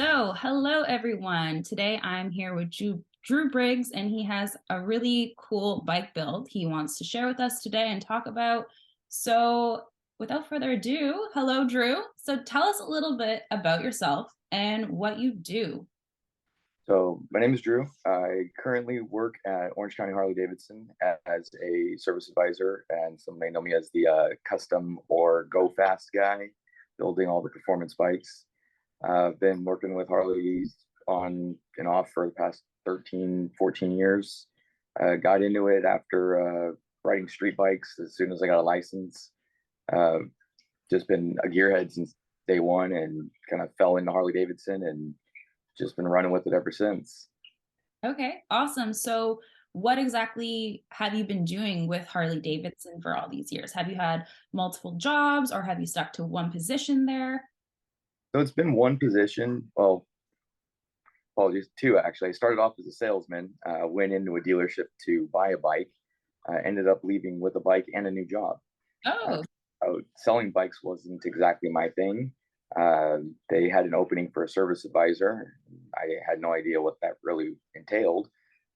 So, hello everyone. Today I'm here with Drew Briggs, and he has a really cool bike build he wants to share with us today and talk about. So, without further ado, hello, Drew. So, tell us a little bit about yourself and what you do. So my name is Drew. I currently work at Orange County Harley Davidson as a service advisor, and some may know me as the custom or go fast guy, building all the performance bikes. I've been working with Harleys on and off for the past 13, 14 years. Got into it after riding street bikes as soon as I got a license. Uh, just been a gearhead since day one and kind of fell into Harley Davidson and just been running with it ever since. Okay, awesome. So, what exactly have you been doing with Harley Davidson for all these years? Have you had multiple jobs or have you stuck to one position there? So it's been one position. Well, apologies, two actually. I started off as a salesman, went into a dealership to buy a bike, ended up leaving with a bike and a new job. Uh, Oh, Selling bikes wasn't exactly my thing. They had an opening for a service advisor. I had no idea what that really entailed.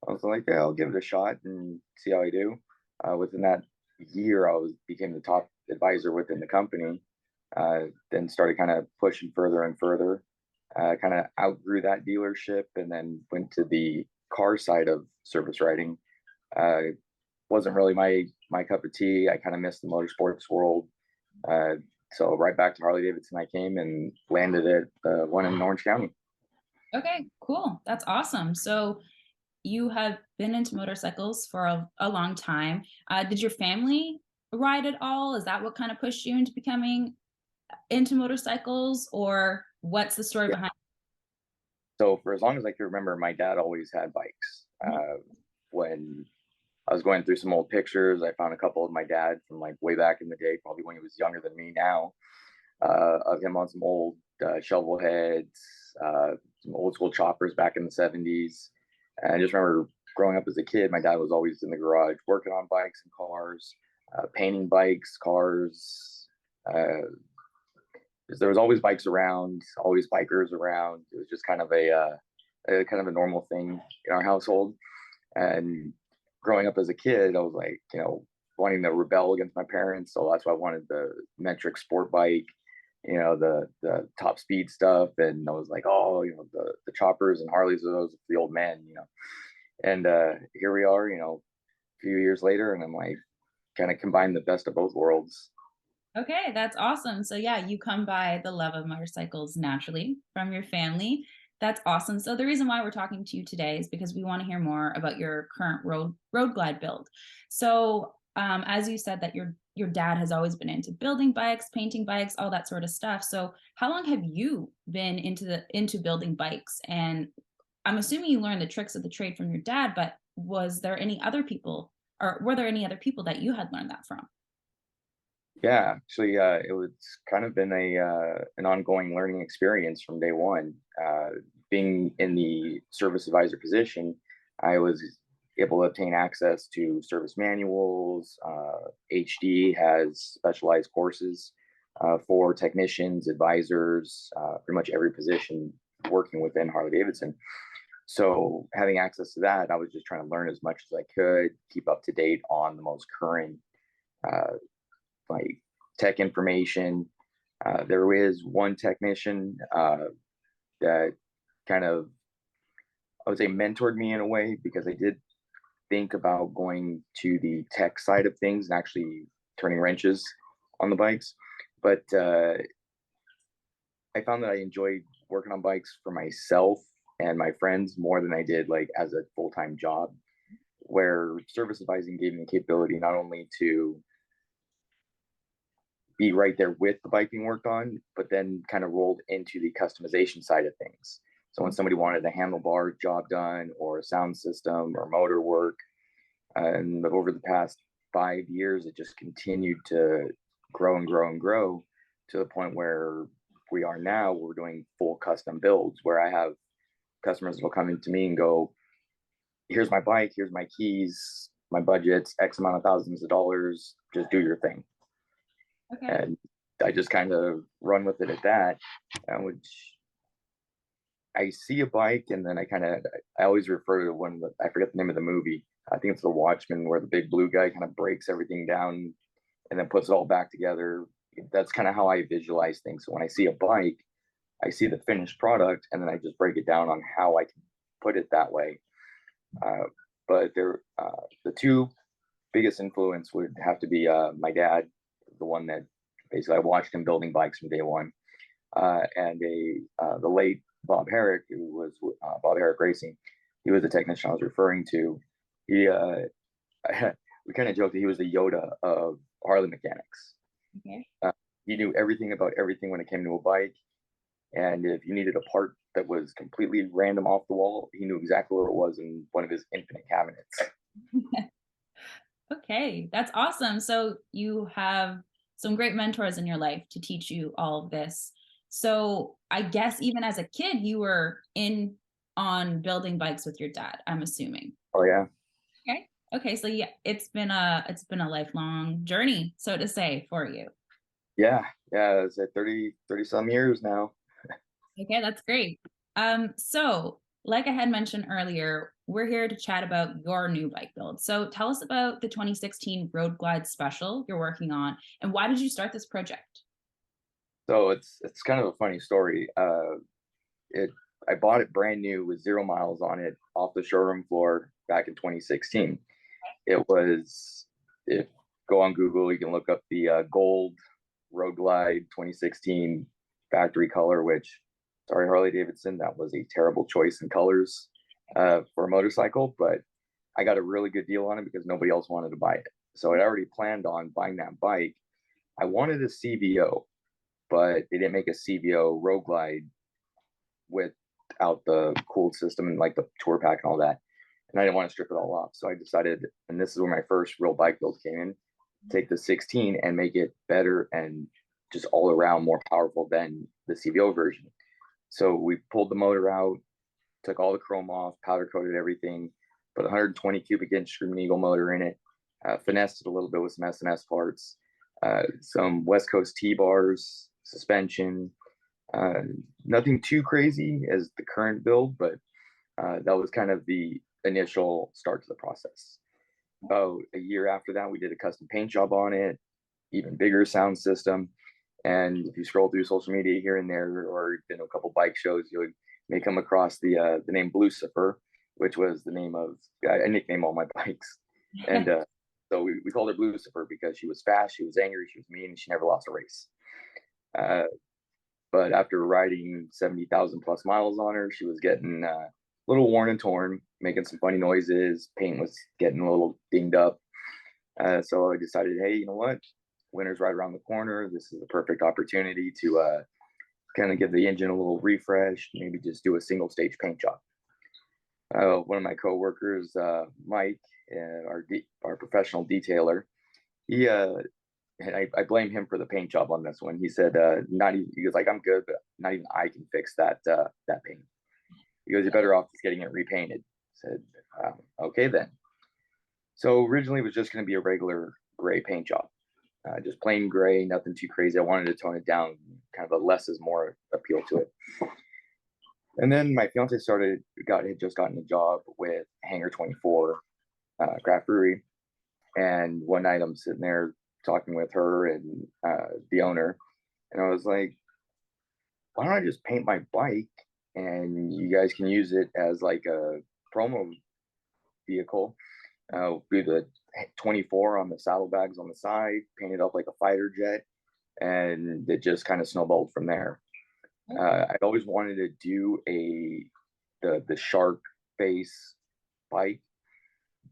I was like, yeah, I'll give it a shot and see how I do. Within that year, I was became the top advisor within the company. Then started kind of pushing further and further. Kind of outgrew that dealership and then went to the car side of service writing. Wasn't really my cup of tea. I kind of missed the motorsports world. Uh, so right back to Harley Davidson I came and landed at one in Orange County. okay, cool. That's awesome. So, you have been into motorcycles for a long time. Did your family ride at all? Is that what kind of pushed you into becoming into motorcycles, or what's the story Yeah. behind? So for as long as I can remember, my dad always had bikes. When I was going through some old pictures, I found a couple of my dad from like way back in the day, probably when he was younger than me now, of him on some old shovel heads, some old school choppers back in the 70s. And I just remember growing up as a kid, my dad was always in the garage working on bikes and cars, painting bikes, cars. There was always bikes around, always bikers around. It was just kind of a kind of a normal thing in our household. And growing up as a kid, I was like, wanting to rebel against my parents. So that's why I wanted the metric sport bike, the top speed stuff. And I was like, oh, the choppers and Harleys are those for the old men. And here we are, a few years later, and I'm like, kind of combine the best of both worlds. Okay, that's awesome. So yeah, you come by the love of motorcycles naturally from your family. That's awesome. So the reason why we're talking to you today is because we want to hear more about your current road glide build. So as you said that your dad has always been into building bikes, painting bikes, all that sort of stuff. So how long have you been into building bikes? And I'm assuming you learned the tricks of the trade from your dad, but was there any other people, or were there any other people that you had learned that from? Yeah, actually, it was kind of been a an ongoing learning experience from day one. Being in the service advisor position, I was able to obtain access to service manuals. HD has specialized courses for technicians, advisors, pretty much every position working within Harley Davidson. So having access to that, I was just trying to learn as much as I could, keep up to date on the most current uh, like tech information. There is one technician that kind of, I would say, mentored me in a way because I did think about going to the tech side of things and actually turning wrenches on the bikes. But I found that I enjoyed working on bikes for myself and my friends more than I did like as a full time job. Where service advising gave me the capability not only to be right there with the bike being worked on, but then kind of rolled into the customization side of things. So when somebody wanted a handlebar job done or a sound system or motor work, and over the past 5 years, it just continued to grow and grow and grow to the point where we are now. We're doing full custom builds where I have customers will come into me and go, "Here's my bike, here's my keys, my budget's X amount of thousands of dollars. Just do your thing." Okay. And I just kind of run with it at that, which I see a bike, and then I always refer to I forget the name of the movie. I think it's The Watchmen, where the big blue guy kind of breaks everything down and then puts it all back together. That's kind of how I visualize things. So when I see a bike, I see the finished product, and then I just break it down on how I can put it that way. Uh, but the two biggest influence would have to be my dad, the one that basically I watched him building bikes from day one, and the late Bob Herrick, who was Bob Herrick Racing. He was the technician I was referring to. He we kind of joked that he was the Yoda of Harley mechanics. Okay. Uh, he knew everything about everything when it came to a bike, and if you needed a part that was completely random off the wall, he knew exactly where it was in one of his infinite cabinets. Okay, that's awesome. So you have some great mentors in your life to teach you all of this. So I guess even as a kid, you were in on building bikes with your dad, I'm assuming. Oh yeah, Okay. Okay, so yeah, it's been a lifelong journey, so to say, for you. yeah. It's at 30 some years now. Okay, that's great. So like I had mentioned earlier, we're here to chat about your new bike build. So tell us about the 2016 Road Glide Special you're working on, and why did you start this project? So it's kind of a funny story. It I bought it brand new with 0 miles on it off the showroom floor back in 2016. It was if Go on Google, you can look up the gold Road Glide 2016 factory color. Which, sorry Harley Davidson, that was a terrible choice in colors for a motorcycle, but I got a really good deal on it because nobody else wanted to buy it. So I already planned on buying that bike. I wanted a CVO, but they didn't make a CVO Road Glide without the cooled system and like the tour pack and all that. And I didn't want to strip it all off. So I decided, and this is where my first real bike build came in, take the 16 and make it better and just all around more powerful than the CVO version. So we pulled the motor out, took all the chrome off, powder coated everything, put a 120 cubic inch Screaming Eagle motor in it, finessed it a little bit with some S&S parts, some West Coast T-bars, suspension, uh, nothing too crazy as the current build, but that was kind of the initial start to the process. About a year after that, we did a custom paint job on it, even bigger sound system. And if you scroll through social media here and there, or a couple bike shows, you may come across the name Lucifer, which was the name of I nickname all my bikes. And so we called her Lucifer because she was fast, she was angry, she was mean, and she never lost a race. Uh, but after riding 70,000 plus miles on her, she was getting a little worn and torn, making some funny noises. Paint was getting a little dinged up. So I decided, hey, you know what? Winter's right around the corner. This is the perfect opportunity to kind of give the engine a little refresh, maybe just do a single stage paint job. One of my coworkers, Mike, our professional detailer, he and I blame him for the paint job on this one. He said, not even, he was like, I'm good, but not even I can fix that paint. He goes, you're better off just getting it repainted. I said, okay then. So originally it was just going to be a regular gray paint job, just plain gray, nothing too crazy. I wanted to tone it down, kind of a less is more appeal to it. And then my fiance had just gotten a job with Hangar 24 Craft Brewery. And one night I'm sitting there talking with her and the owner, and I was like, why don't I just paint my bike and you guys can use it as like a promo vehicle? Do the 24 on the saddlebags on the side, paint it up like a fighter jet, and it just kind of snowballed from there. I'd always wanted to do the shark face bike,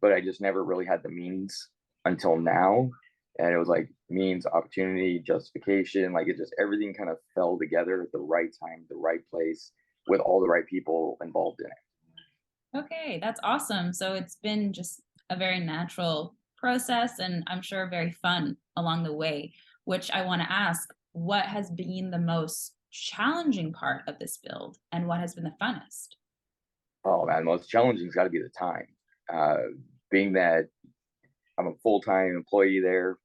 but I just never really had the means until now. And it was like means, opportunity, justification, like it just everything kind of fell together at the right time, the right place, with all the right people involved in it. Okay, that's awesome. So it's been just a very natural process and I'm sure very fun along the way, which I want to ask, what has been the most challenging part of this build and what has been the funnest? Oh man, most challenging's got to be the time. Uh, Being that I'm a full time employee there,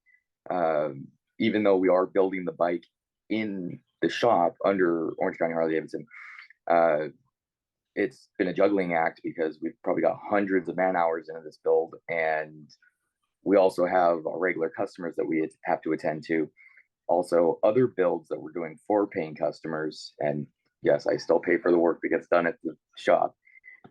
even though we are building the bike in the shop under Orange County Harley Davidson, uh, it's been a juggling act because we've probably got hundreds of man hours into this build, and we also have our regular customers that we have to attend to. Also, other builds that we're doing for paying customers, and yes, I still pay for the work that gets done at the shop,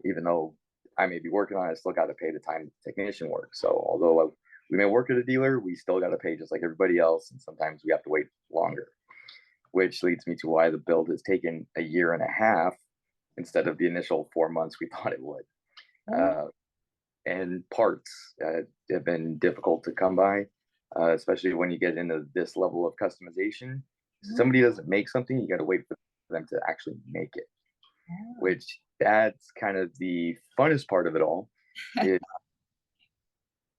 even though I may be working on it. I still got to pay the time the technician works. So although we may work at a dealer, we still got to pay just like everybody else, and sometimes we have to wait longer, which leads me to why the build has taken a year and a half instead of the initial 4 months we thought it would. Oh, Uh, and parts have been difficult to come by, especially when you get into this level of customization. mhm. Somebody doesn't make something, you got to wait for them to actually make it, Oh. which that's kind of the funnest part of it all, is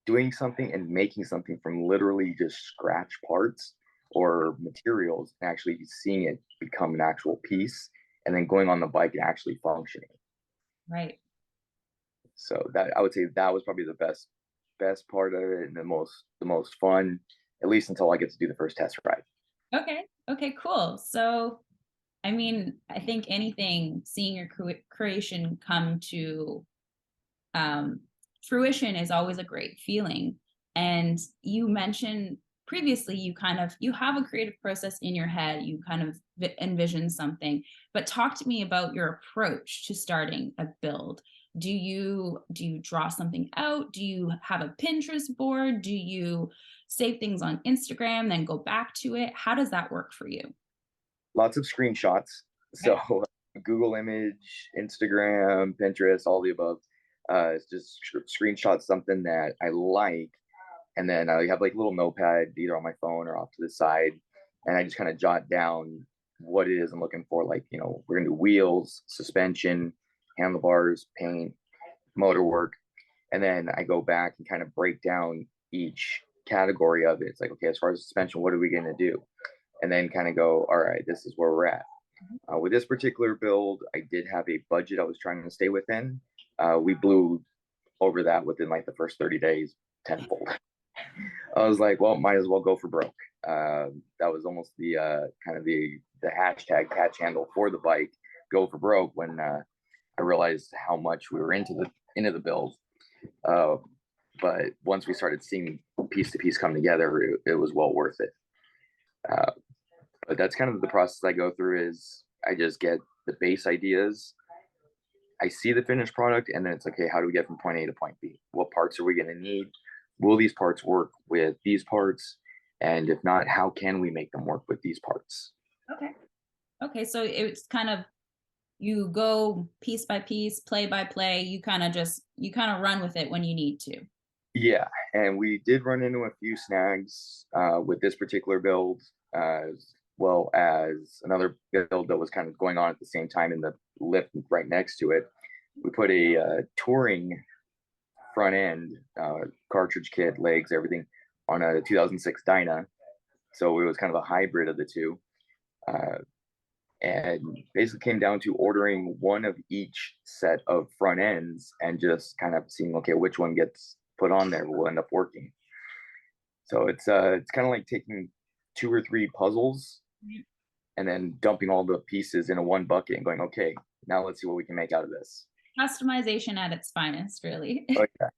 doing something and making something from literally just scratch parts or materials and actually seeing it become an actual piece and then going on the bike and actually functioning. Right. So that I would say that was probably the best part of it and the most fun, at least until I get to do the first test ride. Okay. Okay, cool. So, I mean, I think anything seeing your creation come to um, fruition is always a great feeling. And you mentioned previously you kind of you have a creative process in your head, you kind of envision something, but talk to me about your approach to starting a build. Do you draw something out? Do you have a Pinterest board? Do you save things on Instagram then go back to it? How does that work for you? Lots of screenshots. Okay. So Google Image, Instagram, Pinterest, all the above. It's just screenshot something that I like, and then I have like a little notepad either on my phone or off to the side, and I just kind of jot down what it is I'm looking for. Like, we're gonna do wheels, suspension, handlebars, paint, motor work, and then I go back and kind of break down each category of it. It's like, okay, as far as suspension, what are we gonna do? And then kind of go, all right, this is where we're at. With this particular build, I did have a budget I was trying to stay within. We blew over that within like the first 30 days tenfold. I was like, well, might as well go for broke. That was almost the kind of the hashtag catch handle for the bike, go for broke, when I realized how much we were into the build. Uh, but once we started seeing piece to piece come together, it was well worth it. Uh, but that's kind of the process I go through. Is I just get the base ideas, I see the finished product, and then it's okay, how do we get from point A to point B? What parts are we going to need? Will these parts work with these parts? And if not, how can we make them work with these parts? Okay. Okay, so it's kind of you go piece by piece, play by play. You kind of run with it when you need to. Yeah, and we did run into a few snags with this particular build, as well as another build that was kind of going on at the same time in the lift right next to it. We put a touring front end, cartridge kit, legs, everything on a 2006 Dyna. So it was kind of a hybrid of the two. Uh, and basically came down to ordering one of each set of front ends and just kind of seeing, okay, which one gets put on there will end up working. So it's kind of like taking two or three puzzles and then dumping all the pieces into one bucket and going, okay, now let's see what we can make out of this. Customization at its finest, really. Oh yeah,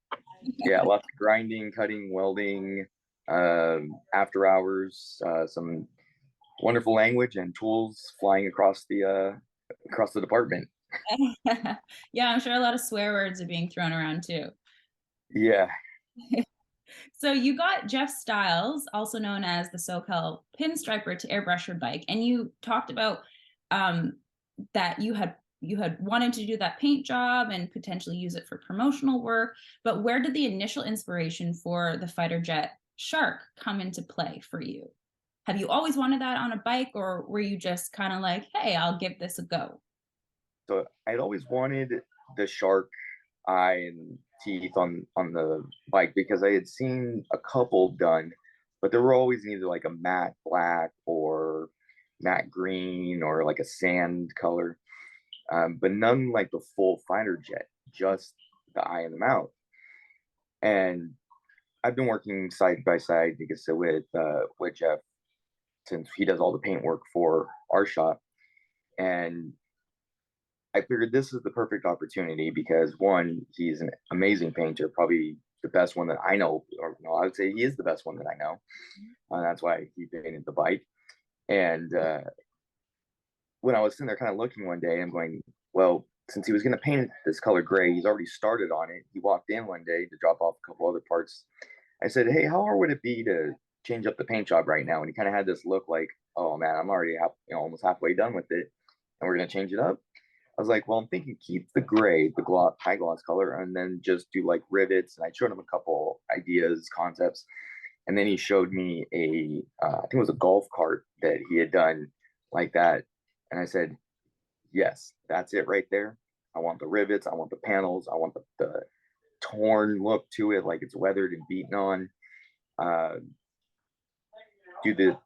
yeah, lots of grinding, cutting, welding, after hours, some wonderful language and tools flying across the department. Yeah, I'm sure a lot of swear words are being thrown around too. Yeah, So you got Jeff Styles, also known as the SoCal Pinstriper, to airbrush your bike, and you talked about um, that you had wanted to do that paint job and potentially use it for promotional work. But where did the initial inspiration for the fighter jet Shark come into play for you? Have you always wanted that on a bike, or were you just kind of like, hey, I'll give this a go? so I'd always wanted the shark eye and teeth on the bike because I had seen a couple done, but there were always either like a matte black or matte green or like a sand color, but none like the full fighter jet, just the eye and the mouth. And I've been working side by side, like I said, with Jeff since he does all the paint work for our shop, and I figured this is the perfect opportunity because one, he's an amazing painter, probably the best one that I know, or no, I would say he is the best one that I know. That's why he painted the bike. And when I was sitting there kind of looking one day, I'm going, well, since he was going to paint it this color gray, he's already started on it. He walked in one day to drop off a couple other parts. I said, hey, how hard would it be to change up the paint job right now? And he kind of had this look like, oh man, I'm already almost halfway done with it, and we're going to change it up. I was like, well, I'm thinking keep the gray, the gloss, high gloss color, and then just do like rivets. And I showed him a couple ideas, concepts, and then he showed me I think it was a golf cart that he had done like that. And I said, yes, that's it right there. I want the rivets, I want the panels, I want the torn look to it, like it's weathered and beaten on. Uh, do the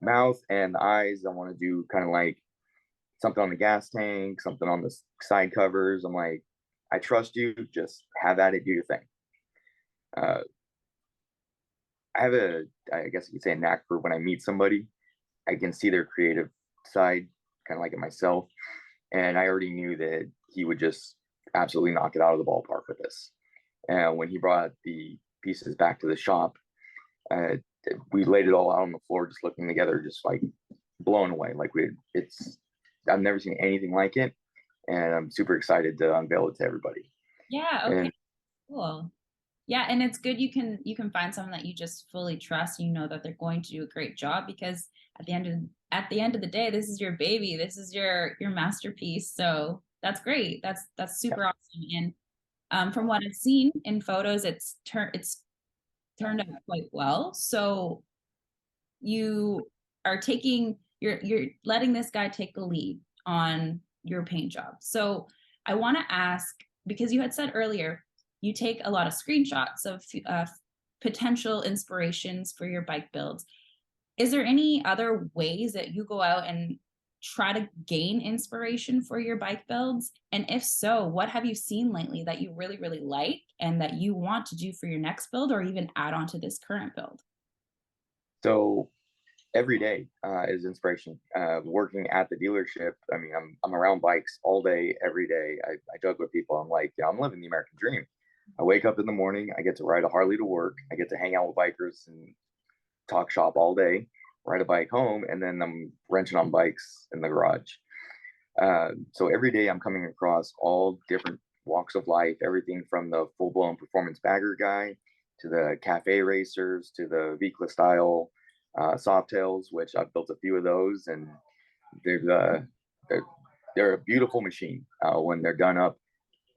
mouth and the eyes. I want to do kind of like something on the gas tank, something on the side covers. I'm like, I trust you. Just have at it. Do your thing. Uh, I have I guess you could say, a knack for when I meet somebody, I can see their creative side, kind of like it myself. And I already knew that he would just absolutely knock it out of the ballpark with this. And when he brought the pieces back to the shop, uh, we laid it all out on the floor, just looking together, just like blown away. Like I've never seen anything like it, and I'm super excited to unveil it to everybody. Yeah, okay, And cool. Yeah, and it's good you can find someone that you just fully trust. You know that they're going to do a great job because at the end of the day, this is your baby. This is your masterpiece. So that's great. That's yeah, super awesome. And from what I've seen in photos, it's turned out quite well. So you are taking you're letting this guy take the lead on your paint job. So I want to ask, because you had said earlier you take a lot of screenshots of potential inspirations for your bike builds. Is there any other ways that you go out and try to gain inspiration for your bike builds? And if so, what have you seen lately that you really, really like and that you want to do for your next build or even add on to this current build? so every day is inspiration. Working at the dealership, I mean, I'm around bikes all day, every day. I joke with people. I'm like, yeah, I'm living the American dream. I wake up in the morning, I get to ride a Harley to work, I get to hang out with bikers and talk shop all day, ride a bike home, and then I'm wrenching on bikes in the garage. So every day I'm coming across all different walks of life, everything from the full blown performance bagger guy to the cafe racers to the Vikla style Softails, which I've built a few of those, and they're uh, they're, they're a beautiful machine when they're done up.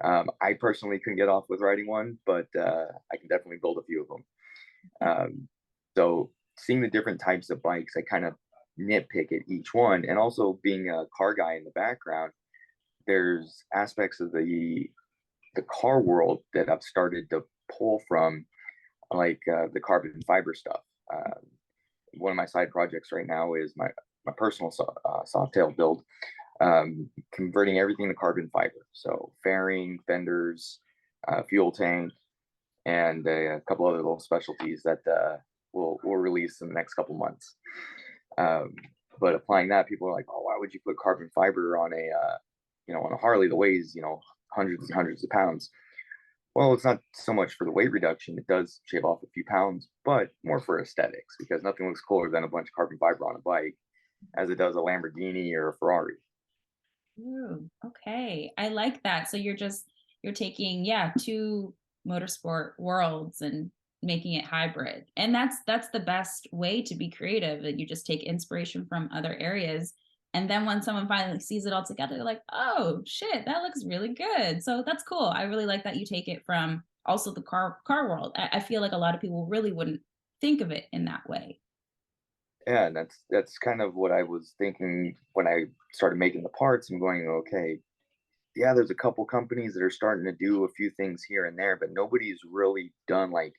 I personally couldn't get off with riding one, but I can definitely build a few of them. So seeing the different types of bikes, I kind of nitpick at each one, and also being a car guy in the background, there's aspects of the car world that I've started to pull from, like the carbon fiber stuff. One of my side projects right now is my personal Softail build, converting everything to carbon fiber. So fairing, fenders, fuel tank, and a couple other little specialties that we'll release in the next couple months. Um, but applying that, people are like, "Oh, why would you put carbon fiber on on a Harley that weighs hundreds and hundreds of pounds?" Well, it's not so much for the weight reduction. It does shave off a few pounds, but more for aesthetics because nothing looks cooler than a bunch of carbon fiber on a bike as it does a Lamborghini or a Ferrari. Ooh, okay. I like that. So you're taking, yeah, two motorsport worlds and making it hybrid. And that's the best way to be creative, that you just take inspiration from other areas. And then when someone finally sees it all together, they're like, oh shit, that looks really good. So that's cool. I really like that you take it from also the car world. I feel like a lot of people really wouldn't think of it in that way. Yeah, and that's kind of what I was thinking when I started making the parts. I'm going, okay, yeah, there's a couple companies that are starting to do a few things here and there, but nobody's really done like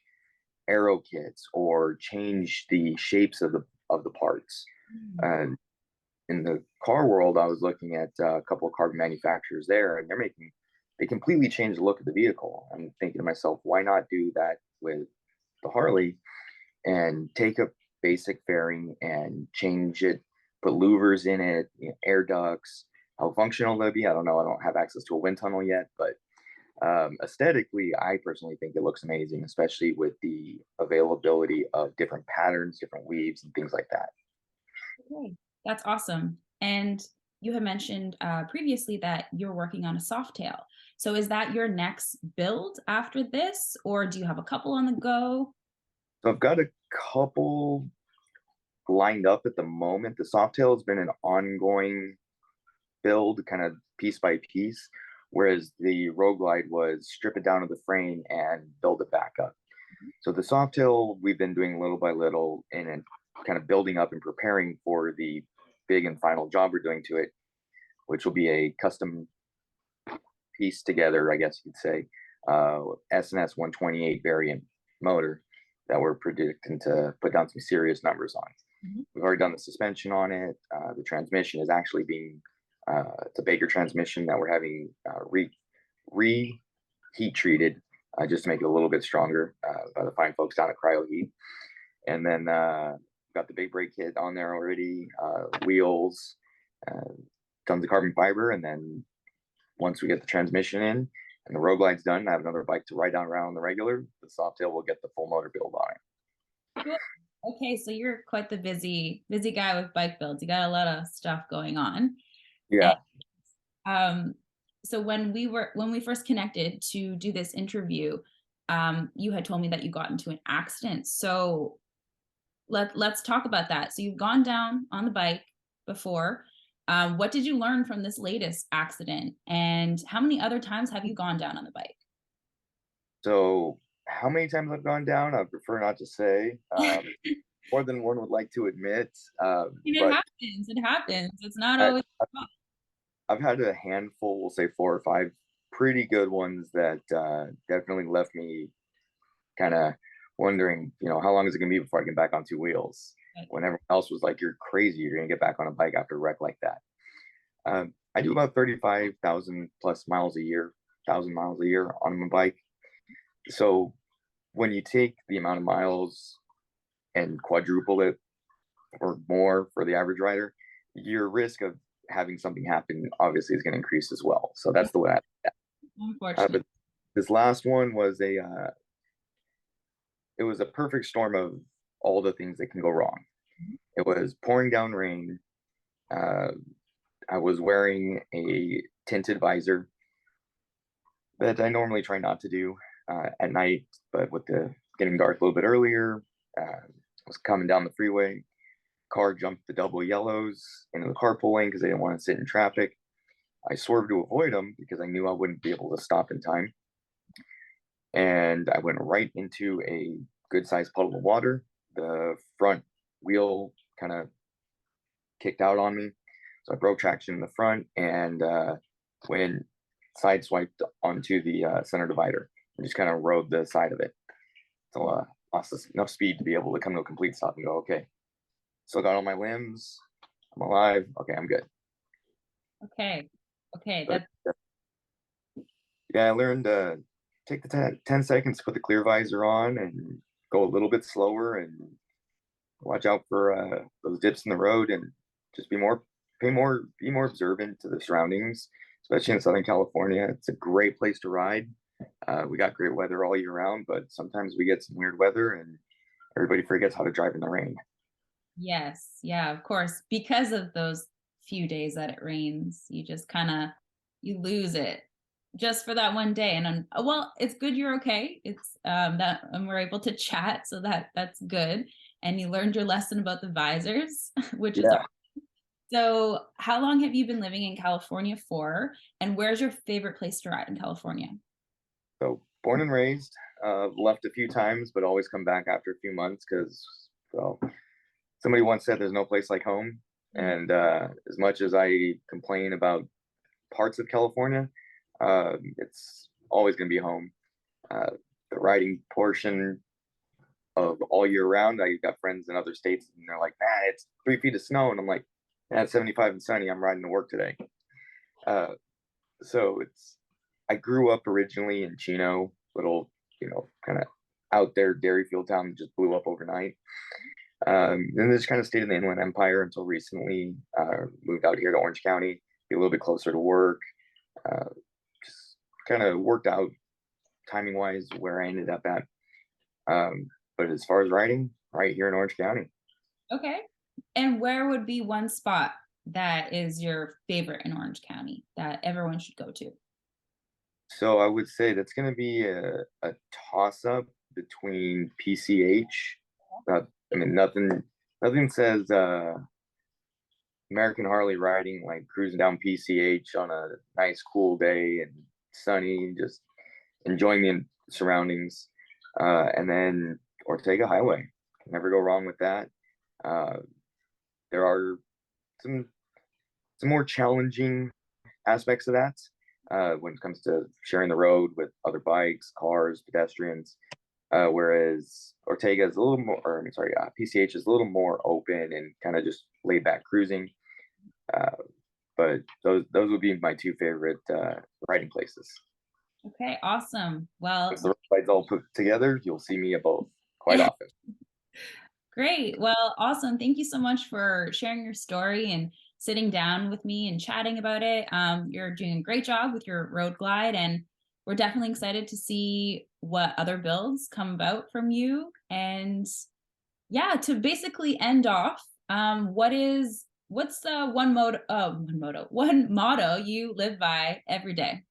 aero kits or change the shapes of the parts. Mm. And in the car world, I was looking at a couple of carbon manufacturers there, and they completely changed the look of the vehicle. I'm thinking to myself, why not do that with the Harley and take a basic fairing and change it, put louvers in it, air ducts, how functional they'll be. I don't know. I don't have access to a wind tunnel yet, but aesthetically, I personally think it looks amazing, especially with the availability of different patterns, different weaves, and things like that. Okay, that's awesome. And you had mentioned previously that you're working on a soft tail. So is that your next build after this, or do you have a couple on the go? So I've got a couple lined up at the moment. The Softail has been an ongoing build, kind of piece by piece, whereas the Road Glide was strip it down to the frame and build it back up. So the Softail we've been doing little by little and kind of building up and preparing for the big and final job we're doing to it, which will be a custom piece together, I guess you'd say, SNS 128 variant motor that we're predicting to put down some serious numbers on. Mhm. We've already done the suspension on it. The transmission is actually being it's a Baker transmission that we're having re heat treated just to make it a little bit stronger by the fine folks down at Cryo Heat. And then got the big brake kit on there already, wheels, uh, tons of carbon fiber. And then once we get the transmission in and the Road Glide's done, I have another bike to ride down around the regular. The Softail will get the full motor build on it. Cool. Okay, so you're quite the busy guy with bike builds. You got a lot of stuff going on. And Yeah. um, so when we first connected to do this interview, you had told me that you got into an accident. So let's talk about that. So you've gone down on the bike before. What did you learn from this latest accident? And how many other times have you gone down on the bike? So how many times I've gone down, I prefer not to say. More than one would like to admit. It But happens. It happens. It's not I, always. I've had a handful, we'll say 4 or 5 pretty good ones that definitely left me kind of wondering, how long is it going to be before I get back on 2 wheels? When everyone else was like, "You're crazy! You're going to get back on a bike after a wreck like that." I do about 35,000 plus miles a year, 1,000 miles a year on my bike. So when you take the amount of miles and quadruple it or more for the average rider, your risk of having something happen obviously is going to increase as well. So that's the way Unfortunately. but this last one was it was a perfect storm of all the things that can go wrong. It was pouring down rain. Uh, I was wearing a tinted visor that I normally try not to do at night, but with the getting dark a little bit earlier, was coming down the freeway. Car jumped the double yellows into the carpool lane because they didn't want to sit in traffic. I swerved to avoid them because I knew I wouldn't be able to stop in time. And I went right into a good sized puddle of water. The front wheel kind of kicked out on me. So I broke traction in the front and went sideswiped onto the center divider and just kind of rode the side of it. So lost enough speed to be able to come to a complete stop and go, okay, still got all my limbs. I'm alive. Okay, I'm good. Okay. Okay. But yeah, I learned take the 10 seconds to put the clear visor on and go a little bit slower and watch out for those dips in the road and just be more observant to the surroundings, especially in Southern California. It's a great place to ride. We got great weather all year round, but sometimes we get some weird weather and everybody forgets how to drive in the rain. Yes. Yeah, of course. Because of those few days that it rains, you just kind of you lose it just for that one day. And well, it's good you're okay. It's that and we're able to chat, so that's good. And you learned your lesson about the visors, which is Yeah. awesome. So, how long have you been living in California for? And where's your favorite place to ride in California? So born and raised, left a few times, but always come back after a few months because, well, somebody once said there's no place like home. Mhm. And as much as I complain about parts of California, it's always going to be home. Uh, the riding portion of all year round, I got friends in other states and they're like, nah, it's 3 feet of snow. And I'm like, yeah, it's 75 and sunny. I'm riding to work today. Uh, so I grew up originally in Chino, little, kind of out there dairy field town that just blew up overnight. And then just kind of stayed in the Inland Empire until recently. Moved out here to Orange County. be a little bit closer to work. Uh, just kind of worked out timing wise where I ended up at. But as far as riding, right here in Orange County. Okay. And where would be one spot that is your favorite in Orange County that everyone should go to? So I would say that's going to be a toss up between PCH. I mean, nothing says American Harley riding like cruising down PCH on a nice cool day and sunny, just enjoying the surroundings. And then Ortega Highway, never go wrong with that. Uh, there are some more challenging aspects of that when it comes to sharing the road with other bikes, cars, pedestrians. Whereas Ortega is a little more, or I'm sorry, PCH is a little more open and kind of just laid back cruising. Uh, but those would be my two favorite riding places. Okay, awesome. Once Well, the rides all put together, you'll see me at both quite often. great. Well, awesome. Thank you so much for sharing your story and sitting down with me and chatting about it. You're doing a great job with your road glide, and we're definitely excited to see what other builds come about from you. And yeah, to basically end off, what's the one motto you live by every day?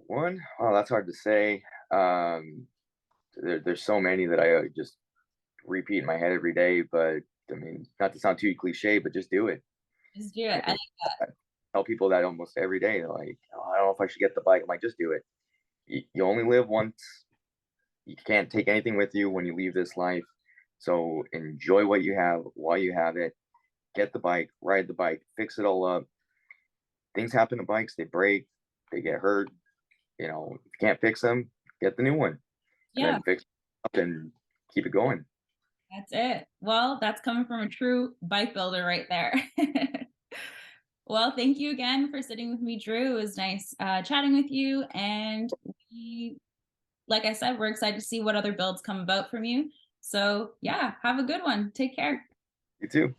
One, oh, that's hard to say. There's so many that I just repeat in my head every day. But I mean, not to sound too cliche, but just do it. Just do it. I tell people that almost every day. They're like, oh, I don't know if I should get the bike. I'm like, just do it. You only live once. You can't take anything with you when you leave this life. So enjoy what you have while you have it. Get the bike, ride the bike, fix it all up. Things happen to bikes. They break, they get hurt. If you can't fix them, get the new one and Yeah, then fix it up and keep it going. that's it. Well, that's coming from a true bike builder right there. Well, thank you again for sitting with me, Drew. It was nice chatting with you. And we, like I said, we're excited to see what other builds come about from you. So, yeah, have a good one. Take care. You too.